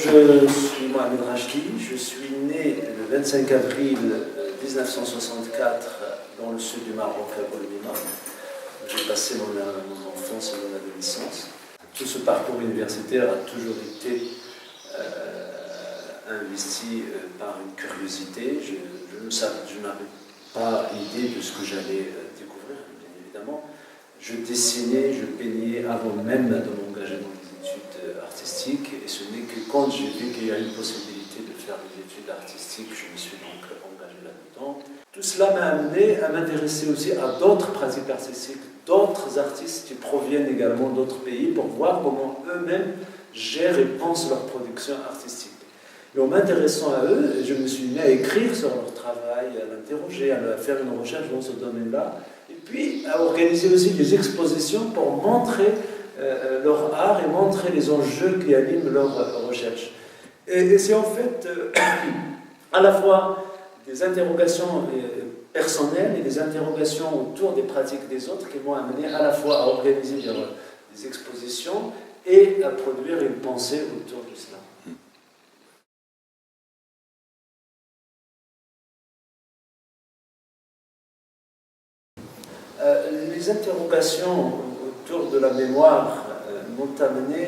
Je suis Mohamed Rachdi, je suis né le 25 avril 1964 dans le sud du Maroc, à Bolmina. J'ai passé mon enfance et mon adolescence. Tout ce parcours universitaire a toujours été investi par une curiosité. Je n'avais pas idée de ce que j'allais découvrir, bien évidemment. Je dessinais, je peignais avant même de m'engager dans les études artistiques, et ce n'est que quand j'ai vu qu'il y a une possibilité de faire des études artistiques, je me suis donc engagé là-dedans. Tout cela m'a amené à m'intéresser aussi à d'autres pratiques artistiques, d'autres artistes qui proviennent également d'autres pays, pour voir comment eux-mêmes gèrent et pensent leur production artistique. Et en m'intéressant à eux, je me suis mis à écrire sur leur travail, à l'interroger, à faire une recherche dans ce domaine-là, et puis à organiser aussi des expositions pour montrer leur art et montrer les enjeux qui animent leur recherche. Et c'est en fait à la fois des interrogations personnelles et des interrogations autour des pratiques des autres qui m'ont amené à la fois à organiser des expositions et à produire une pensée autour de cela. Les interrogations autour de la mémoire m'ont amené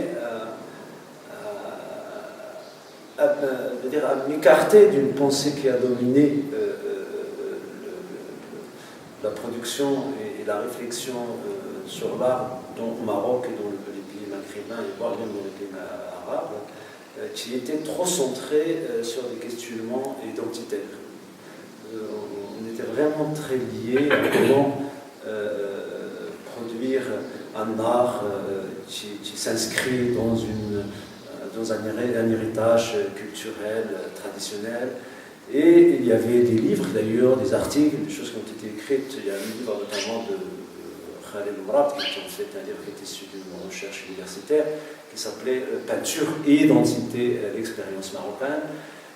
à m'écarter d'une pensée qui a dominé la production et la réflexion sur l'art au Maroc et dans les pays maghrébins, et voire même dans les pays arabes, qui était trop centrée sur des questionnements identitaires. On était vraiment très liés à comment produire un art qui s'inscrit dans un héritage culturel, traditionnel. Et il y avait des livres d'ailleurs, des articles, des choses qui ont été écrites. Il y a un livre notamment de Khaled Mourad, qui était en fait un livre qui était issu d'une recherche universitaire, qui s'appelait Peinture et identité, l'expérience marocaine.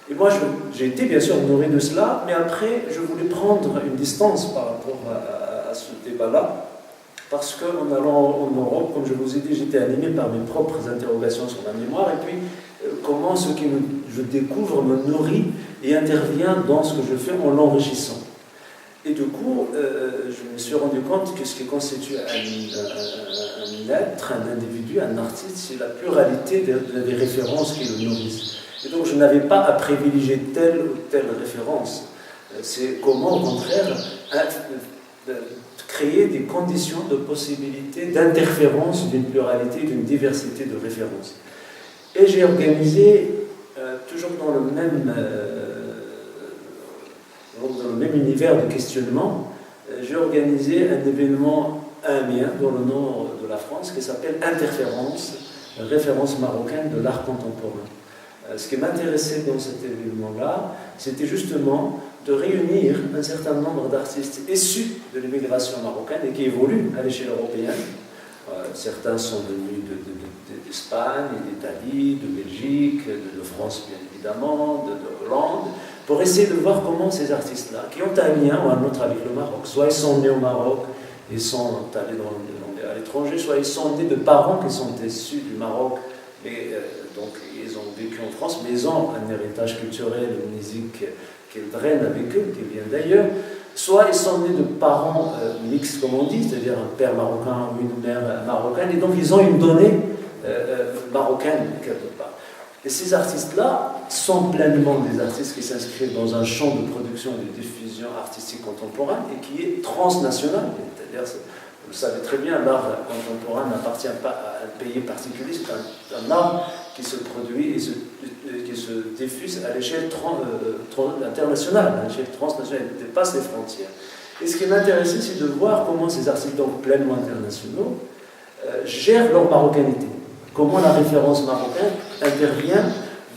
Et moi, j'ai été bien sûr nourri de cela, mais après, je voulais prendre une distance par rapport à ce débat-là, parce qu'en allant en Europe, comme je vous ai dit, j'étais animé par mes propres interrogations sur la mémoire, et puis comment ce que je découvre me nourrit et intervient dans ce que je fais en l'enrichissant. Et du coup, je me suis rendu compte que ce qui constitue un être, un individu, un artiste, c'est la pluralité des références qui le nourrissent. Et donc je n'avais pas à privilégier telle ou telle référence. C'est comment, au contraire, créer des conditions de possibilité d'interférence d'une pluralité, d'une diversité de références. Et j'ai organisé, toujours dans le même univers de questionnement, j'ai organisé un événement amien dans le nord de la France qui s'appelle Interférence, référence marocaine de l'art contemporain. Ce qui m'intéressait dans cet événement-là, c'était justement de réunir un certain nombre d'artistes issus de l'immigration marocaine et qui évoluent à l'échelle européenne. Certains sont venus d'Espagne, d'Italie, de Belgique, de France bien évidemment, de Hollande, pour essayer de voir comment ces artistes-là, qui ont un lien ou un autre avec le Maroc, soit ils sont nés au Maroc et sont allés à l'étranger, soit ils sont nés de parents qui sont issus du Maroc, et donc ils ont vécu en France, mais ils ont un héritage culturel, musique qu'ils drainent avec eux, qui vient d'ailleurs, soit ils sont nés de parents mixtes, comme on dit, c'est-à-dire un père marocain ou une mère marocaine, et donc ils ont une donnée marocaine quelque part. Et ces artistes-là sont pleinement des artistes qui s'inscrivent dans un champ de production et de diffusion artistique contemporaine et qui est transnational. C'est-à-dire, vous le savez très bien, l'art contemporain n'appartient pas à un pays particulier, c'est un art qui se produit et qui se diffuse à l'échelle internationale, à l'échelle transnationale, il dépasse les frontières. Et ce qui m'intéressait, c'est de voir comment ces artistes, donc pleinement internationaux, gèrent leur marocanité. Comment la référence marocaine intervient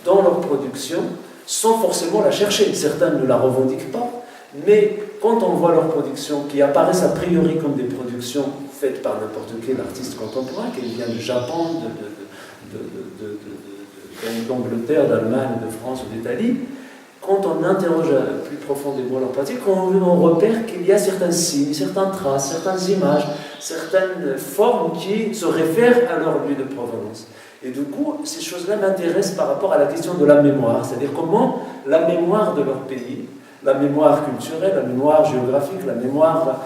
dans leur production sans forcément la chercher. Certains ne la revendiquent pas, mais quand on voit leurs productions qui apparaissent a priori comme des productions faites par n'importe quel artiste contemporain, qu'elles viennent du Japon, d'Angleterre, d'Allemagne, de France ou d'Italie, quand on interroge plus profondément leur pratique, on repère qu'il y a certains signes, certaines traces, certaines images, certaines formes qui se réfèrent à leur lieu de provenance. Et du coup, ces choses-là m'intéressent par rapport à la question de la mémoire, c'est-à-dire comment la mémoire de leur pays, la mémoire culturelle, la mémoire géographique, la mémoire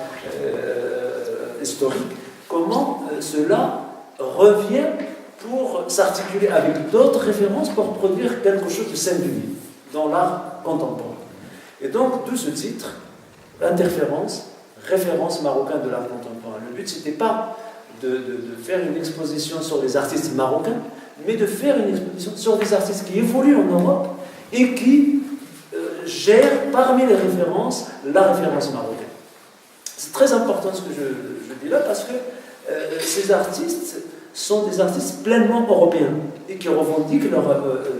historique, comment cela revient pour s'articuler avec d'autres références pour produire quelque chose de singulier dans l'art contemporain. Et donc, d'où ce titre, Interférence, référence marocaine de l'art contemporain. Le but, ce n'était pas de faire une exposition sur les artistes marocains, mais de faire une exposition sur des artistes qui évoluent en Europe et qui gèrent parmi les références la référence marocaine. C'est très important ce que je dis là parce que ces artistes sont des artistes pleinement européens et qui revendiquent leur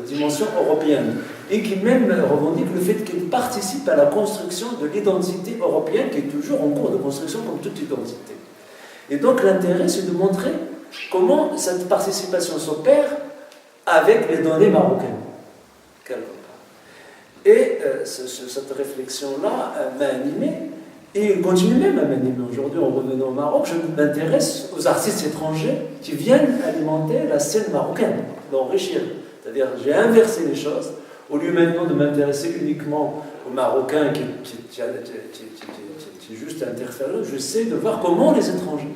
dimension européenne et qui même revendiquent le fait qu'ils participent à la construction de l'identité européenne qui est toujours en cours de construction comme toute identité. Et donc l'intérêt, c'est de montrer comment cette participation s'opère avec les données marocaines, quelque part. Et cette réflexion-là m'a animé, et continue même à m'animer. Aujourd'hui, en revenant au Maroc, je m'intéresse aux artistes étrangers qui viennent alimenter la scène marocaine, l'enrichir. C'est-à-dire, j'ai inversé les choses. Au lieu maintenant de m'intéresser uniquement aux Marocains qui juste interférent, j'essaie de voir comment les étrangers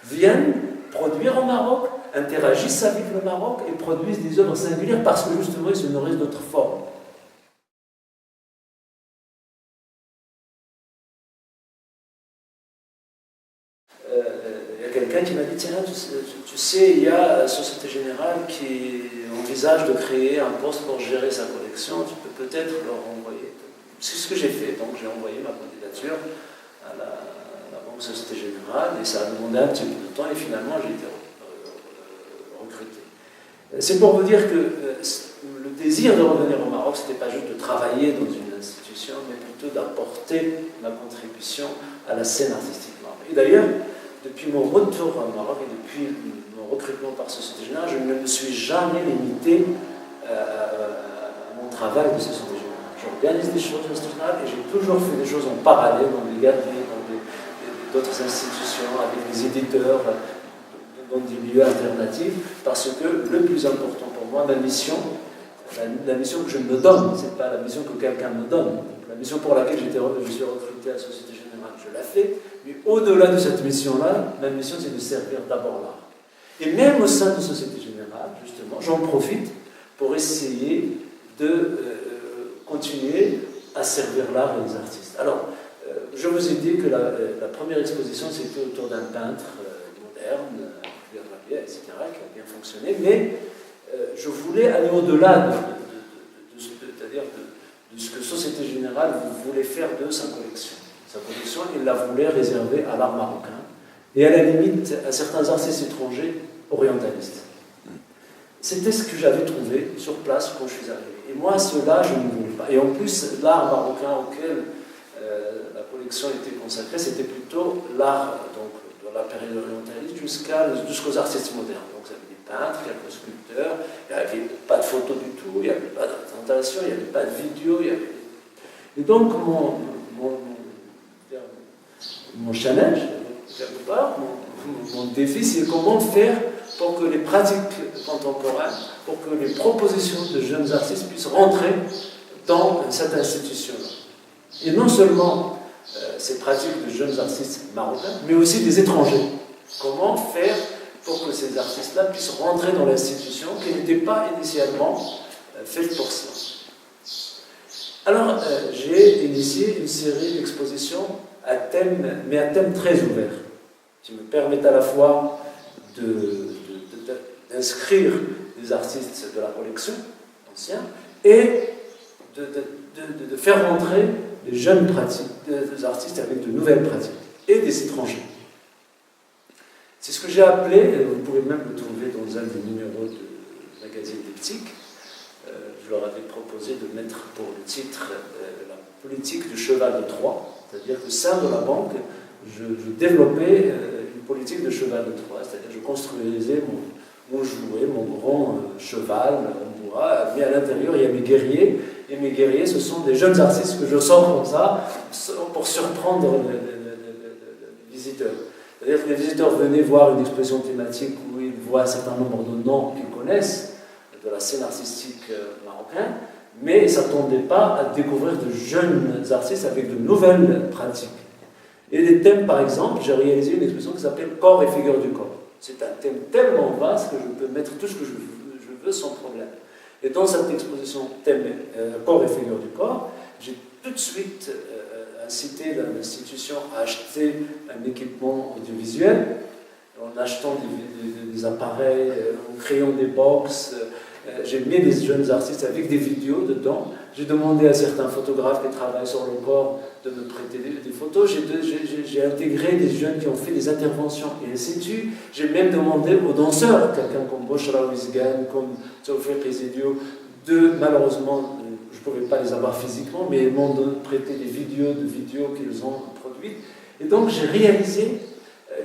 viennent produire au Maroc, interagissent avec le Maroc et produisent des œuvres singulières parce que justement ils se nourrissent d'autres formes. Il y a quelqu'un qui m'a dit, tiens, tu sais, il y a Société Générale qui envisage de créer un poste pour gérer sa collection, tu peux peut-être leur envoyer. C'est ce que j'ai fait, donc j'ai envoyé ma candidature à la Banque Société Générale et ça a demandé un petit peu de temps et finalement j'ai été recruté. C'est pour vous dire que le désir de revenir au Maroc, ce n'était pas juste de travailler dans une institution, mais plutôt d'apporter ma contribution à la scène artistique marocaine. Et d'ailleurs, depuis mon retour au Maroc et depuis mon recrutement par Société Générale, je ne me suis jamais limité à mon travail de Société Générale. J'organise des choses de Société Générale et j'ai toujours fait des choses en parallèle dans des galeries, dans d'autres institutions, avec des éditeurs, dans des lieux alternatifs, parce que le plus important pour moi, la mission que je me donne, ce n'est pas la mission que quelqu'un me donne. La mission pour laquelle je suis recruté à la Société Générale, je la fais, mais au-delà de cette mission-là, ma mission c'est de servir d'abord l'art. Et même au sein de Société Générale, justement, j'en profite pour essayer de continuer à servir l'art et les artistes. Alors, je vous ai dit que la première exposition c'était autour d'un peintre moderne, etc., qui a bien fonctionné, mais je voulais aller au-delà c'est-à-dire de ce que Société Générale voulait faire de sa collection. Sa collection, il la voulait réserver à l'art marocain et à la limite à certains artistes étrangers orientalistes. C'était ce que j'avais trouvé sur place quand je suis arrivé. Et moi, cela, je ne voulais pas. Et en plus, l'art marocain auquel la collection était consacrée, c'était plutôt l'art de la période orientaliste jusqu'aux artistes modernes. Donc, il y avait des peintres, quelques sculpteurs, il n'y avait pas de photos du tout, il n'y avait pas de présentation, il n'y avait pas de vidéo. Et donc, mon challenge, quelque part, mon défi, c'est comment faire pour que les pratiques contemporaines, pour que les propositions de jeunes artistes puissent rentrer dans cette institution-là. Et non seulement ces pratiques de jeunes artistes marocains, mais aussi des étrangers. Comment faire pour que ces artistes-là puissent rentrer dans l'institution qui n'était pas initialement faite pour ça. Alors, j'ai initié une série d'expositions à thème, mais à thème très ouvert, qui me permettent à la fois d'inscrire des artistes de la collection ancienne et de faire rentrer des jeunes pratiques, des artistes avec de nouvelles pratiques et des étrangers. C'est ce que j'ai appelé, vous pouvez même le trouver dans un des numéros de magazine d'éthique, je leur avais proposé de mettre pour le titre la politique du cheval de Troie, c'est-à-dire qu'au sein de la banque, je développais une politique de cheval de Troie, c'est-à-dire que je construisais mon jouet, mon grand cheval en bois, mais à l'intérieur il y a mes guerriers, et mes guerriers ce sont des jeunes artistes que je sors comme ça pour surprendre les visiteurs. C'est-à-dire que les visiteurs venaient voir une exposition thématique où ils voient un certain nombre de noms qu'ils connaissent de la scène artistique marocaine, mais ils ne s'attendaient pas à découvrir de jeunes artistes avec de nouvelles pratiques. Et les thèmes, par exemple, j'ai réalisé une exposition qui s'appelle Corps et figure du corps. C'est un thème tellement vaste que je peux mettre tout ce que je veux sans problème. Et dans cette exposition thème Corps et figure du corps, j'ai tout de suite incité l'institution à acheter un équipement audiovisuel, en achetant des appareils, en créant des box. J'ai mis des jeunes artistes avec des vidéos dedans. J'ai demandé à certains photographes qui travaillent sur le corps de me prêter des photos. J'ai intégré des jeunes qui ont fait des interventions et ainsi de suite. J'ai même demandé aux danseurs, quelqu'un comme Boshra Ouizgan, comme Tawfiq Ezidio, malheureusement, je ne pouvais pas les avoir physiquement, mais ils m'ont prêté des vidéos qu'ils ont produites. Et donc j'ai réalisé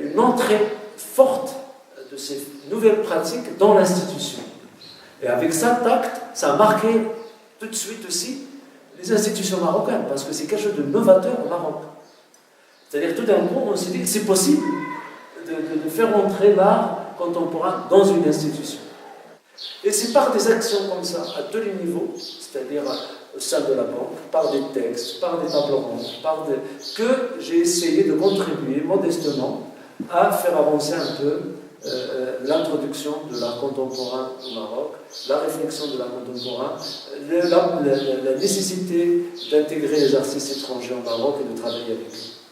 une entrée forte de ces nouvelles pratiques dans l'institution. Et avec ça, tact, ça a marqué tout de suite aussi les institutions marocaines, parce que c'est quelque chose de novateur au Maroc. C'est-à-dire tout d'un coup, on s'est dit que c'est possible de faire entrer l'art contemporain dans une institution. Et c'est par des actions comme ça, à tous les niveaux, c'est-à-dire au sein de la banque, par des textes, par des tables rondes, que j'ai essayé de contribuer modestement à faire avancer un peu l'introduction de l'art contemporain au Maroc, la réflexion de l'art contemporain, la nécessité d'intégrer les artistes étrangers au Maroc et de travailler avec eux.